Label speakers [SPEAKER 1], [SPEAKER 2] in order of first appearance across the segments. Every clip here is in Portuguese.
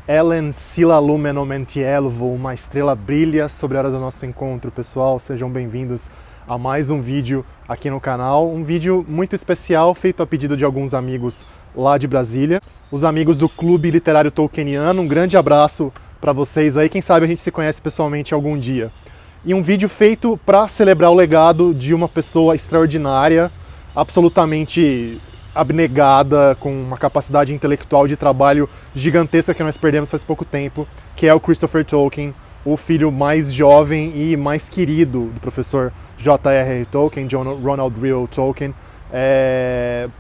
[SPEAKER 1] Ellen Sila Lumenomentielvo, uma estrela brilha sobre a hora do nosso encontro, pessoal. Sejam bem-vindos a mais um vídeo aqui no canal. Um vídeo muito especial, feito a pedido de alguns amigos lá de Brasília. Os amigos do Clube Literário Tolkieniano. Um grande abraço para vocês aí. Quem sabe a gente se conhece pessoalmente algum dia. E um vídeo feito para celebrar o legado de uma pessoa extraordinária, absolutamente abnegada, com uma capacidade intelectual de trabalho gigantesca que nós perdemos faz pouco tempo, que é o Christopher Tolkien, o filho mais jovem e mais querido do professor J.R.R. Tolkien, John Ronald Reuel Tolkien.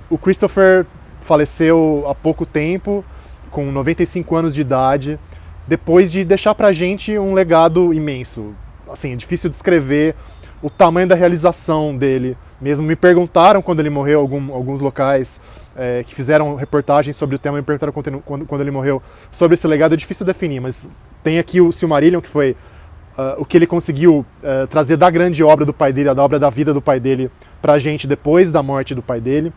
[SPEAKER 1] O Christopher faleceu há pouco tempo, com 95 anos de idade, depois de deixar pra gente um legado imenso. Assim, é difícil descrever o tamanho da realização dele. Mesmo me perguntaram quando ele morreu, alguns locais que fizeram reportagens sobre o tema, me perguntaram quando ele morreu sobre esse legado. É difícil definir, mas tem aqui o Silmarillion, que foi o que ele conseguiu trazer da grande obra do pai dele, da obra da vida do pai dele, pra gente depois da morte do pai dele.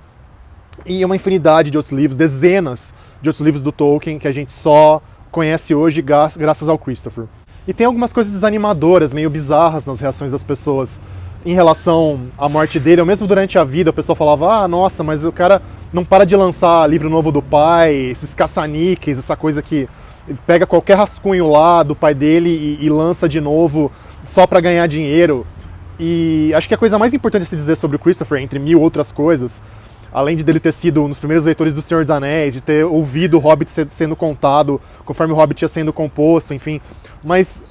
[SPEAKER 1] E uma infinidade de outros livros, dezenas de outros livros do Tolkien que a gente só conhece hoje graças ao Christopher. E tem algumas coisas desanimadoras, meio bizarras nas reações das pessoas em relação à morte dele, ou mesmo durante a vida, o pessoal falava, nossa, mas o cara não para de lançar livro novo do pai, esses caça-níqueis, essa coisa que pega qualquer rascunho lá do pai dele e lança de novo só para ganhar dinheiro. E acho que a coisa mais importante a se dizer sobre o Christopher, entre mil outras coisas, além de dele ter sido um dos primeiros leitores do Senhor dos Anéis, de ter ouvido o Hobbit sendo contado, conforme o Hobbit ia sendo composto, enfim, mas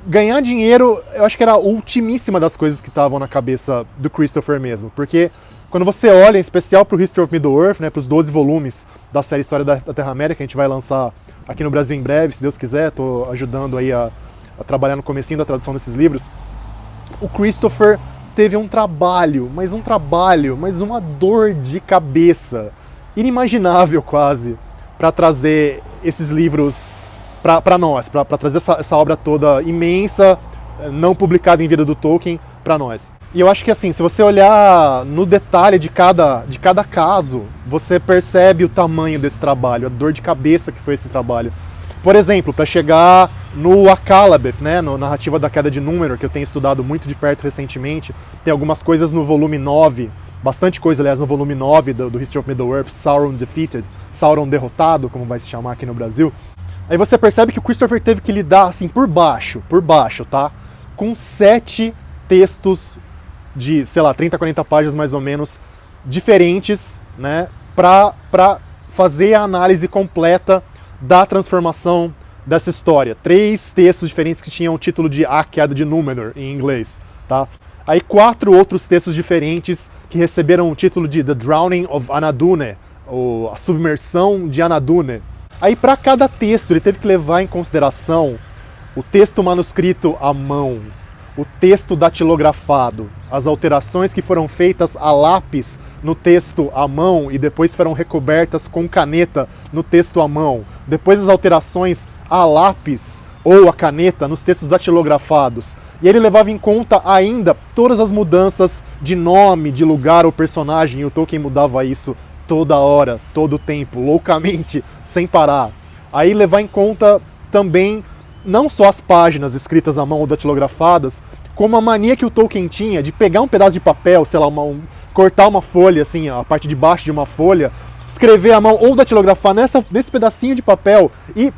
[SPEAKER 1] ganhar dinheiro, eu acho que era a ultimíssima das coisas que estavam na cabeça do Christopher mesmo, porque quando você olha, em especial para o History of Middle-earth, né, para os 12 volumes da série História da Terra-média, que a gente vai lançar aqui no Brasil em breve, se Deus quiser, estou ajudando aí a trabalhar no comecinho da tradução desses livros, o Christopher teve um trabalho, mas uma dor de cabeça inimaginável quase, para trazer esses livros para nós, para trazer essa obra toda imensa, não publicada em vida do Tolkien, para nós. E eu acho que assim, se você olhar no detalhe de cada caso, você percebe o tamanho desse trabalho, a dor de cabeça que foi esse trabalho. Por exemplo, para chegar no Akallabeth, né, na narrativa da Queda de Númenor, que eu tenho estudado muito de perto recentemente, tem algumas coisas no volume 9, bastante coisa, aliás, no volume 9 do History of Middle-earth, Sauron Defeated, Sauron Derrotado, como vai se chamar aqui no Brasil. Aí você percebe que o Christopher teve que lidar, assim, por baixo, tá? Com 7 textos de, sei lá, 30, 40 páginas mais ou menos, diferentes, né? Pra fazer a análise completa da transformação dessa história. 3 textos diferentes que tinham o título de A Queda de Númenor, em inglês, tá? Aí 4 outros textos diferentes que receberam o título de The Drowning of Anadune, ou A Submersão de Anadune. Aí para cada texto ele teve que levar em consideração o texto manuscrito à mão, o texto datilografado, as alterações que foram feitas a lápis no texto à mão e depois foram recobertas com caneta no texto à mão, depois as alterações a lápis ou a caneta nos textos datilografados. E ele levava em conta ainda todas as mudanças de nome, de lugar ou personagem, e o Tolkien mudava isso toda hora, todo o tempo, loucamente, sem parar. Aí levar em conta também não só as páginas escritas à mão ou datilografadas, como a mania que o Tolkien tinha de pegar um pedaço de papel, sei lá, cortar uma folha, assim, a parte de baixo de uma folha, escrever à mão ou datilografar nesse pedacinho de papel e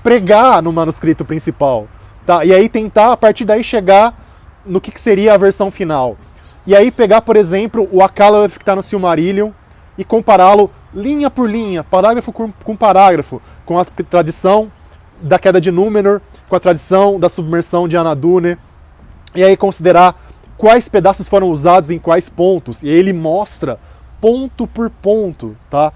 [SPEAKER 1] pregar no manuscrito principal. Tá? E aí tentar, a partir daí, chegar no que seria a versão final. E aí pegar, por exemplo, o Akallabeth que está no Silmarillion, e compará-lo linha por linha, parágrafo com parágrafo, com a tradição da Queda de Númenor, com a tradição da submersão de Anadune, e aí considerar quais pedaços foram usados em quais pontos, e aí ele mostra ponto por ponto, tá?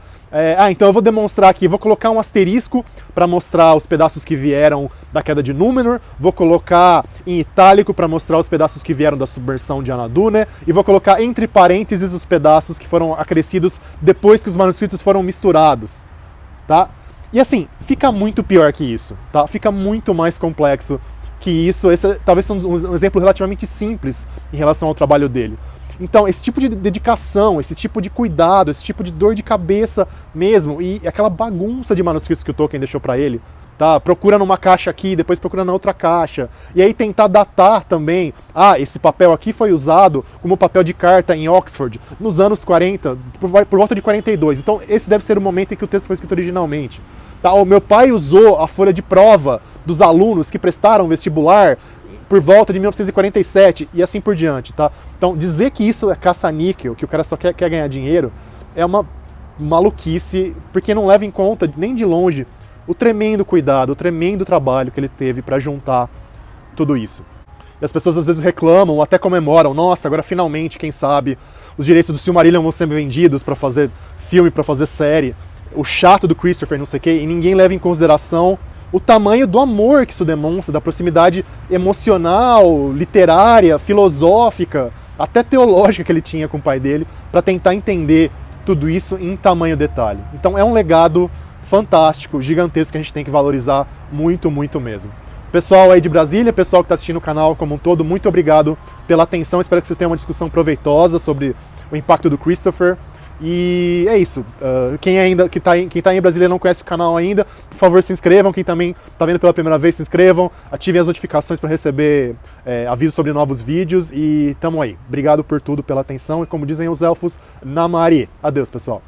[SPEAKER 1] Então eu vou demonstrar aqui, vou colocar um asterisco para mostrar os pedaços que vieram da Queda de Númenor, vou colocar em itálico para mostrar os pedaços que vieram da submersão de Anadune, e vou colocar entre parênteses os pedaços que foram acrescidos depois que os manuscritos foram misturados, tá? E assim, fica muito pior que isso, tá? Fica muito mais complexo que isso. Esse talvez seja um exemplo relativamente simples em relação ao trabalho dele. Então, esse tipo de dedicação, esse tipo de cuidado, esse tipo de dor de cabeça mesmo, e aquela bagunça de manuscritos que o Tolkien deixou para ele, tá? Procura numa caixa aqui, depois procura na outra caixa. E aí tentar datar também, esse papel aqui foi usado como papel de carta em Oxford nos anos 40, por volta de 42. Então esse deve ser o momento em que o texto foi escrito originalmente. Tá? O meu pai usou a folha de prova dos alunos que prestaram vestibular por volta de 1947 e assim por diante, tá? Então dizer que isso é caça-níquel, que o cara só quer ganhar dinheiro, é uma maluquice, porque não leva em conta nem de longe o tremendo cuidado, o tremendo trabalho que ele teve para juntar tudo isso. E as pessoas às vezes reclamam ou até comemoram, nossa, agora finalmente, quem sabe, os direitos do Silmarillion vão ser vendidos para fazer filme, para fazer série, o chato do Christopher, não sei o quê, e ninguém leva em consideração o tamanho do amor que isso demonstra, da proximidade emocional, literária, filosófica, até teológica que ele tinha com o pai dele, para tentar entender tudo isso em tamanho detalhe. Então é um legado fantástico, gigantesco, que a gente tem que valorizar muito, muito mesmo. Pessoal aí de Brasília, pessoal que está assistindo o canal como um todo, muito obrigado pela atenção, espero que vocês tenham uma discussão proveitosa sobre o impacto do Christopher. E é isso. Quem tá em Brasília e não conhece o canal ainda, por favor se inscrevam. Quem também está vendo pela primeira vez, se inscrevam. Ativem as notificações para receber avisos sobre novos vídeos. E tamo aí. Obrigado por tudo, pela atenção. E como dizem os elfos, Namari. Adeus, pessoal.